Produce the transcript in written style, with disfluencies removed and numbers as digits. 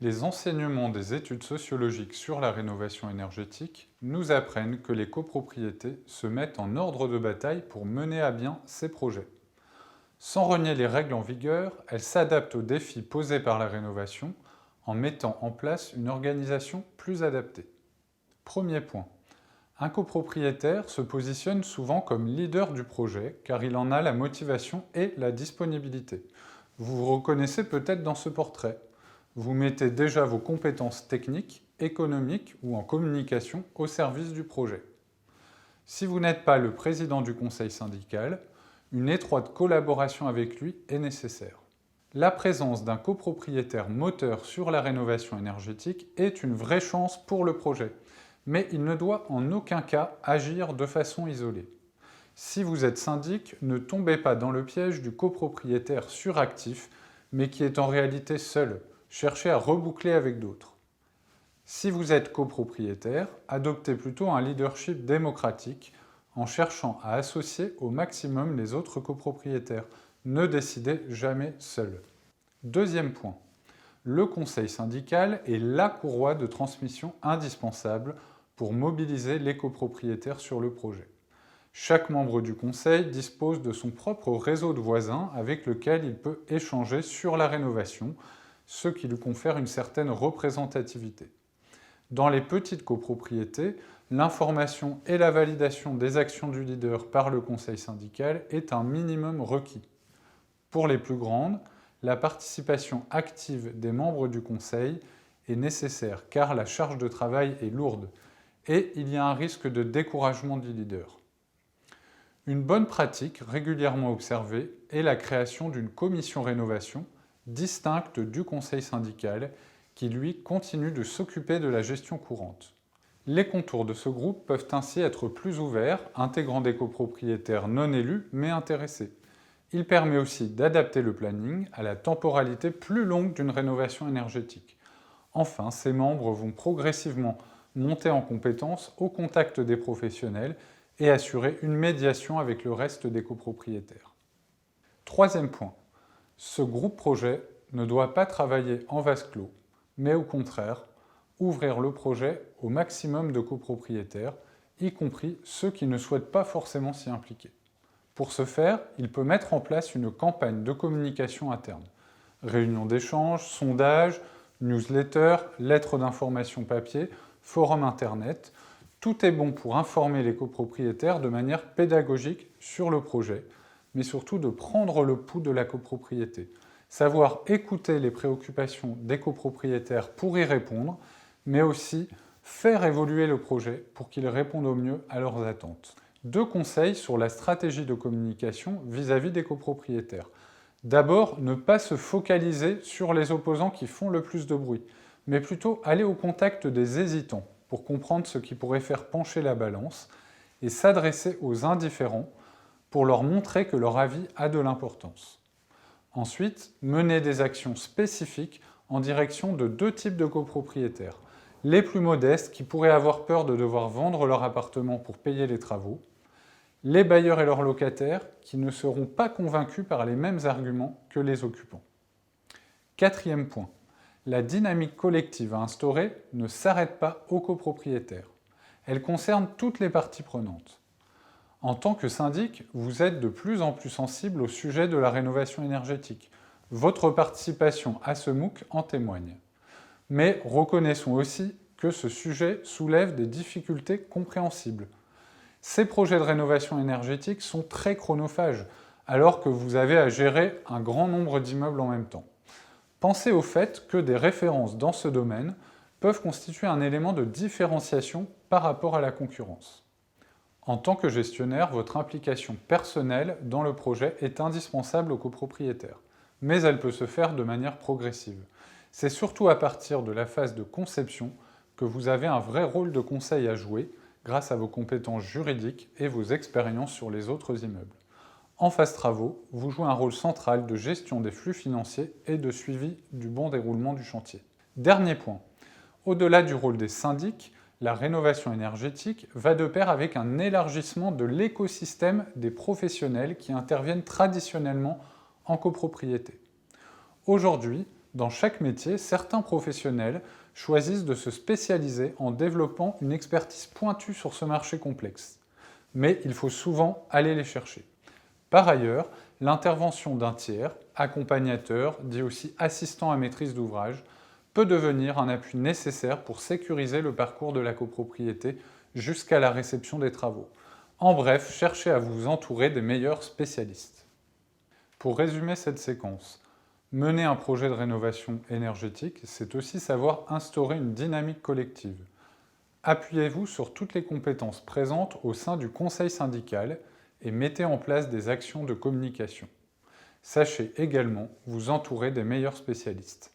Les enseignements des études sociologiques sur la rénovation énergétique nous apprennent que les copropriétés se mettent en ordre de bataille pour mener à bien ces projets. Sans renier les règles en vigueur, elles s'adaptent aux défis posés par la rénovation en mettant en place une organisation plus adaptée. Premier point. Un copropriétaire se positionne souvent comme leader du projet car il en a la motivation et la disponibilité. Vous vous reconnaissez peut-être dans ce portrait. Vous mettez déjà vos compétences techniques, économiques ou en communication au service du projet. Si vous n'êtes pas le président du conseil syndical, une étroite collaboration avec lui est nécessaire. La présence d'un copropriétaire moteur sur la rénovation énergétique est une vraie chance pour le projet, mais il ne doit en aucun cas agir de façon isolée. Si vous êtes syndic, ne tombez pas dans le piège du copropriétaire suractif, mais qui est en réalité seul. Cherchez à reboucler avec d'autres. Si vous êtes copropriétaire, adoptez plutôt un leadership démocratique en cherchant à associer au maximum les autres copropriétaires. Ne décidez jamais seul. Deuxième point. Le conseil syndical est la courroie de transmission indispensable pour mobiliser les copropriétaires sur le projet. Chaque membre du conseil dispose de son propre réseau de voisins avec lequel il peut échanger sur la rénovation, ce qui lui confère une certaine représentativité. Dans les petites copropriétés, l'information et la validation des actions du leader par le conseil syndical est un minimum requis. Pour les plus grandes, la participation active des membres du conseil est nécessaire car la charge de travail est lourde et il y a un risque de découragement du leader. Une bonne pratique régulièrement observée est la création d'une commission rénovation distincte du conseil syndical qui, lui, continue de s'occuper de la gestion courante. Les contours de ce groupe peuvent ainsi être plus ouverts, intégrant des copropriétaires non élus mais intéressés. Il permet aussi d'adapter le planning à la temporalité plus longue d'une rénovation énergétique. Enfin, ces membres vont progressivement monter en compétences au contact des professionnels et assurer une médiation avec le reste des copropriétaires. Troisième point. Ce groupe projet ne doit pas travailler en vase clos, mais au contraire, ouvrir le projet au maximum de copropriétaires, y compris ceux qui ne souhaitent pas forcément s'y impliquer. Pour ce faire, il peut mettre en place une campagne de communication interne. Réunions d'échange, sondages, newsletters, lettres d'information papier, forums internet. Tout est bon pour informer les copropriétaires de manière pédagogique sur le projet, mais surtout de prendre le pouls de la copropriété. Savoir écouter les préoccupations des copropriétaires pour y répondre, mais aussi faire évoluer le projet pour qu'il réponde au mieux à leurs attentes. 2 conseils sur la stratégie de communication vis-à-vis des copropriétaires. D'abord, ne pas se focaliser sur les opposants qui font le plus de bruit, mais plutôt aller au contact des hésitants pour comprendre ce qui pourrait faire pencher la balance et s'adresser aux indifférents pour leur montrer que leur avis a de l'importance. Ensuite, mener des actions spécifiques en direction de 2 types de copropriétaires. Les plus modestes qui pourraient avoir peur de devoir vendre leur appartement pour payer les travaux, les bailleurs et leurs locataires qui ne seront pas convaincus par les mêmes arguments que les occupants. Quatrième point, la dynamique collective à instaurer ne s'arrête pas aux copropriétaires. Elle concerne toutes les parties prenantes. En tant que syndic, vous êtes de plus en plus sensible au sujet de la rénovation énergétique. Votre participation à ce MOOC en témoigne. Mais reconnaissons aussi que ce sujet soulève des difficultés compréhensibles. Ces projets de rénovation énergétique sont très chronophages, alors que vous avez à gérer un grand nombre d'immeubles en même temps. Pensez au fait que des références dans ce domaine peuvent constituer un élément de différenciation par rapport à la concurrence. En tant que gestionnaire, votre implication personnelle dans le projet est indispensable aux copropriétaires, mais elle peut se faire de manière progressive. C'est surtout à partir de la phase de conception que vous avez un vrai rôle de conseil à jouer grâce à vos compétences juridiques et vos expériences sur les autres immeubles. En phase travaux, vous jouez un rôle central de gestion des flux financiers et de suivi du bon déroulement du chantier. Dernier point, au-delà du rôle des syndics, la rénovation énergétique va de pair avec un élargissement de l'écosystème des professionnels qui interviennent traditionnellement en copropriété. Aujourd'hui, Dans chaque métier, certains professionnels choisissent de se spécialiser en développant une expertise pointue sur ce marché complexe. Mais il faut souvent aller les chercher. Par ailleurs, l'intervention d'un tiers, accompagnateur, dit aussi assistant à maîtrise d'ouvrage, peut devenir un appui nécessaire pour sécuriser le parcours de la copropriété jusqu'à la réception des travaux. En bref, cherchez à vous entourer des meilleurs spécialistes. Pour résumer cette séquence, mener un projet de rénovation énergétique, c'est aussi savoir instaurer une dynamique collective. Appuyez-vous sur toutes les compétences présentes au sein du conseil syndical et mettez en place des actions de communication. Sachez également vous entourer des meilleurs spécialistes.